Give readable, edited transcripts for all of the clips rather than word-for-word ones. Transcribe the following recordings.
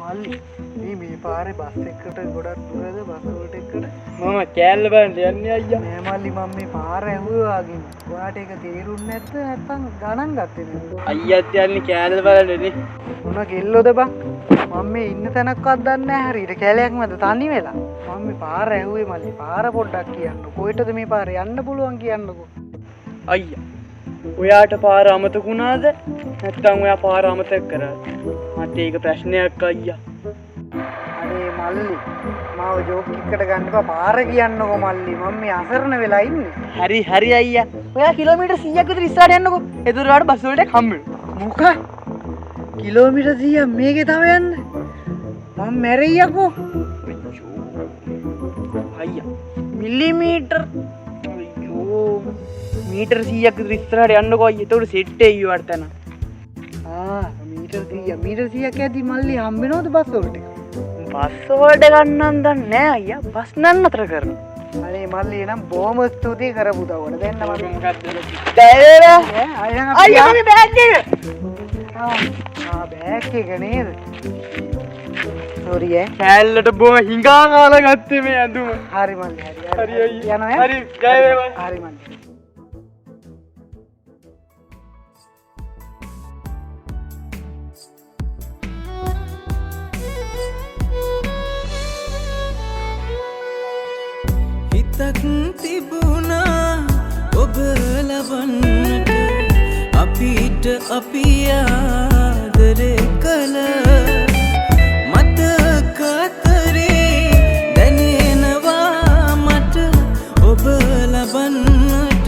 මල්ලි මේ පාරේ බස් එකකට ගොඩක් දුරද බස් වලට එක්කට මම කෑල්ල බලන්න යන්නේ අයියා. නෑ මල්ලි මම මේ පාර ඇහුවා වගේ. ඔයාට ඒක තේරුන්නේ නැත්නම් ගණන් ගත්තේ නෑ. අයියාත් යන්නේ කෑල්ල බලන්නනේ. මොන කෙල්ලොද බං? මම මේ ඉන්න තැනක්වත් දන්නේ නැහැ හරියට. කැලයක් මැද තනි වෙලා. මම මේ පාර ඇහුවේ මල්ලි. පාර පොඩ්ඩක් කියන්නකෝ. කොහෙටද මේ පාර යන්න පුළුවන් කියන්නකෝ. අයියා. ඔයාට පාර අමතක වුණාද? නැත්නම් ඔයා පාර අමතක කරාද? මට ඒක ප්‍රශ්නයක් අයියා. අනේ මල්ලි මාව ජෝක් එකකට ගන්න එපා පාර කියන්නකෝ මල්ලි මම මේ අසරණ වෙලා ඉන්නේ. හරි හරි අයියා. ඔයා කිලෝමීටර් 100ක් විතර ඉස්සරහට යන්නකෝ. එතකොට ඔයාට බස් වලට හම්බ වෙනවා. මොකක්? කිලෝමීටර් 100ක් මේකේ තව යන්න? මම මැරෙයියකෝ. අයියා. මිලිමීටර් අයියෝ මීටර් 100ක් විතර ඉස්සරහට යන්නකෝ අයියා. එතකොට සෙට් එයි ඔයාට තන. මීටර් 100ක් ඇද්දි මල්ලි හම්බ වෙනවද බස් වලට? බස් වලට ගන්නන් දන්නේ නෑ අයියා. බස් නන් අතර කරනවා. අනේ මල්ලි එනම් බොහොම ස්තුතියි කරපු දවඩ. දැන් මම මොකක්ද දැරේලා? අයියා මේ බෑග් එක. බෑග් එක නේද? සෝරි කෑල්ලට බොම හිඟා කාලා ගත්තේ මේ ඇඳුම. හරි මල්ලි හරි. හරි අයියා. යනවා හරි ජය වේවා. හරි මල්ලි. හිතක් තිබුණා ඔබ ලබන්නට අපිට අපි ආදරේ කළ මතක අතරේ දැනෙනවා මට ඔබ ලබන්නට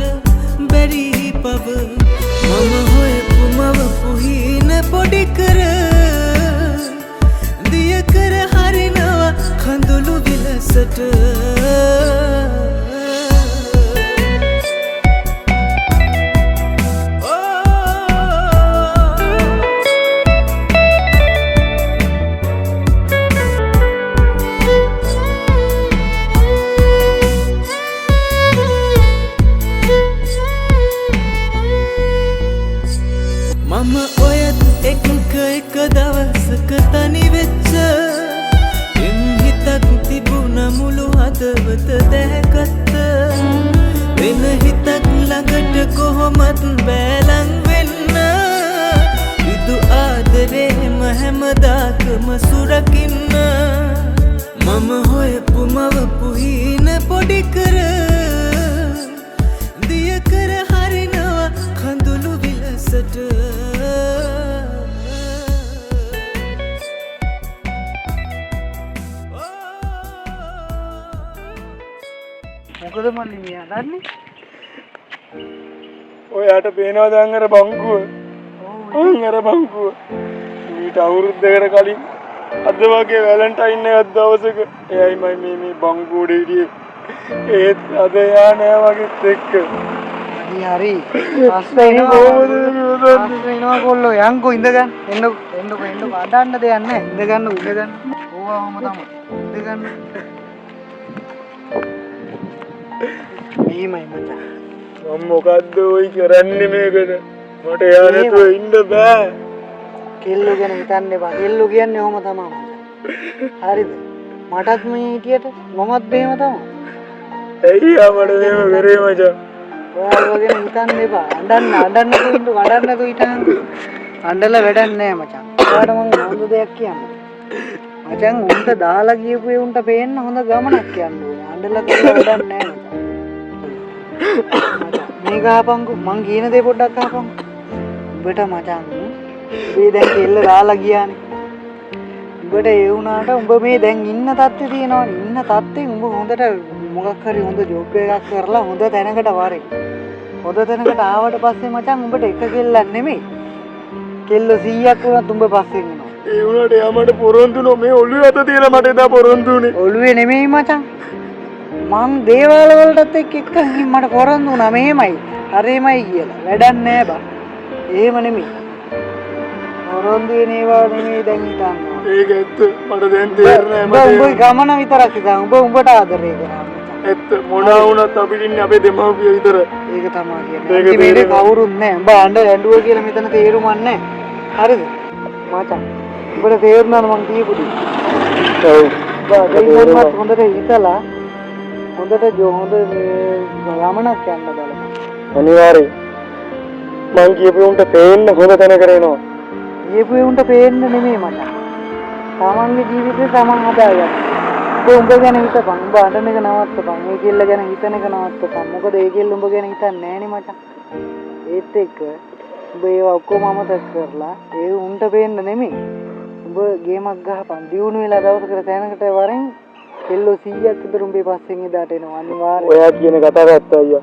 බැරි පව මම හොයපු මවපු හින පොඩි කර දිය කර හරිනවා කඳුළු විලසට මම ඔයත් එක දවසක තනි වෙච්ච හිතක් තිබුණ මුළු හදවත දැහැගත්ත වෙන හිතක් ළඟට කොහොමත් බෑලං වෙන්න විදු ආදරේම හැමදාකම සුරකින්න මම හොයපු මවපු හින පොඩි කර දිය කර හරිනවා කඳුළු විලසට මොකද මල්ලි මේ හදන්නේ? ඔයාට පේනවද අංගර බංකුව? අංගර බංකුව. ඊට අවුරුද්දකට කලින් අද වගේ වැලන්ටයින් එකක් දවසක එයයි මම මේ බංකුවට හිටියේ. ඒත් අද යා නෑ වගේත් එක්ක. හරි. අස්වෙනවා කොල්ලෝ යන්කෝ ඉඳගන්න. එන්නකෝ අඩන්න දෙයක් නෑ. ඉඳගන්න. ඕවම තමයි. ඉඳගන්න. මේමයි මචං. මම මොකද්ද ඔයි කරන්නේ මේකට? මට යා නැතුව ඉන්න බෑ. කෙල්ලෝ ගැන හිතන්න එපා. කෙල්ලෝ කියන්නේ ඔහොම තමයි මචං. හරිද? මටත් මේ හිටියට මමත් බේම තමයි. ඇයි ආමඩ මේව කරේ මචං? ඔයාලව ගැන හිතන්න එපා. අඬන්න තු හිටන්. අඬලා වැඩක් නෑ මචං. ඔයාලට මම හොඳ දෙයක් කියන්නම්. මචං උන්ට දාලා ගියපු ඒ උන්ට පේන්න හොඳ ගමනක් යන්න ඕනේ. අඬලා කරලා වැඩක් නෑ මචං. මේක ආපන්කෝ මං කියන දේ පොඩ්ඩක් ආපන්කෝ. උඹට මචං මේ දැන් කෙල්ල දාලා ගියානේ. උඹට ඒ වුණාට උඹ මේ දැන් ඉන්න තත්ත්වේ තියෙනවනේ. ඉන්න තත්ත්වෙන් උඹ හොඳට මොකක් හරි හොඳ ජොබ් එකක් කරලා හොඳ තැනකට වරේ. හොඳ තැනකට ආවට පස්සේ මචං උඹට එක කෙල්ලක් නෙමෙයි. කෙල්ල 100ක් වුණත් උඹ පස්සෙන් එනවා. ඒ වුණාට එයා මට පොරොන්දුනෝ මේ ඔළුවේ අත තියලා මට එදා පොරොන්දුනේ. ඔළුවේ නෙමෙයි මචං. මං දේවාල වලටත් එක්ක මට පොරොන්දු වුණා මෙහෙමයි. හරිමයි කියලා. වැඩක් නෑ බා. එහෙම නෙමෙයි. පොරොන්දු වෙන ඒවා නෙමෙයි දැන් හිතන්න. ඒක ඇත්ත. මට දැන් තේරෙන්නේ නැහැ. උඹ ගමන විතරක් හිතන්න. උඹට ආදරේ කරා. ඇත්ත මොනවා වුණත් අපිට ඉන්නේ අපේ දෙමව්පියෝ විතර. ඒක තමයි කියන්නේ. මේක කවුරුත් නෑ. උඹ ඇඬුවා කියලා මෙතන තේරුමක් නෑ. හරිද? මචං උඹට තේරුණාද මං කියපු දේ? ඔව්. බාගෙන්නවත් හොඳට හිතලා හොඳට හොඳ මේ ගමනක් යන්න බලන්න. අනිවාර්යයෙන්. මං කියපු උන්ට පේන්න හොඳ තැනකට එනවා. කියපු උන්ට පේන්න නෙමෙයි මචං. තමන්ගේ ජීවිතේ තමන් හදාගන්න. උඹ ගැන හිතපන්. උඹ අඬන එක නවත්තපන්. ඒ කෙල්ල ගැන හිතන එක නවත්තපන්. මොකද ඒ කෙල්ල උඹ ගැන හිතන්නේ නෑනේ මචං. ඒත් එක්ක උඹ ඒවා ඔක්කොම අමතක කරලා ඒ උන්ට පේන්න නෙමෙයි. උඹ ගේමක් ගහපන්. දියුණු වෙලා දවසකට තැනකට වරෙන් කෙල්ලෝ 100ක් විතර උඹේ පස්සෙන් එදාට එනවා අනිවාර්යයෙන්. ඔයා කියන කතාව ඇත්ත අයියා.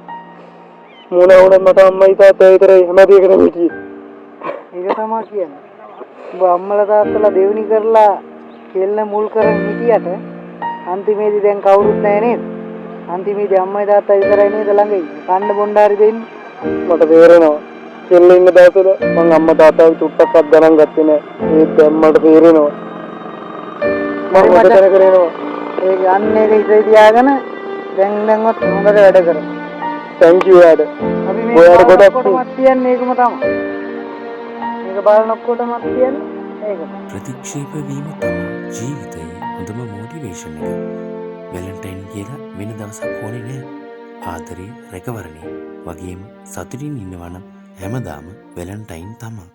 මොන වුණත් මට අම්මයි තාත්තයි විතරයි හැමදේකටම හිටියේ. ඒක තමයි කියන්නේ. උඹ අම්මලා තාත්තලා දෙවනි කරලා කෙල්ල මුල් කරන් හිටියට අන්තිමේදී දැන් කවුරුත් නැහැ නේද? අන්තිමේදී අම්මයි තාත්තයි විතරයි නේද ළඟ ඉන්නේ. කන්න බොන්න හරි දෙන්නේ. මට තේරෙනවා. කෙල්ල ඉන්න දවසවල මං අම්මා තාත්තාව චුට්ටක්වත් ගණන් ගත්තේ නෑ. ඒත් දැන් මට තේරෙනවා. මම මොකද කරේනවා? ඒක අන්න ඒක ඉතින් තියාගෙන දැන්වත් හොඳට වැඩ කරමු. thank you යාද. අපි මේ ඔක්කොටම තියන්නේ ඒකම තමයි. මේක බලන ඔක්කොටම තියන්නේ ඒක. ප්‍රතික්ෂේප වීම තමයි ජීවිතයේ හොඳම මොටිවේෂන් එක. වැලන්ටයින් කියලා වෙන දවසක් ඕනේ නෑ. ආදරේ රැකවරණේ වගේම සතුටින් ඉන්නවා නම් හැමදාම වැලන්ටයින් තමයි.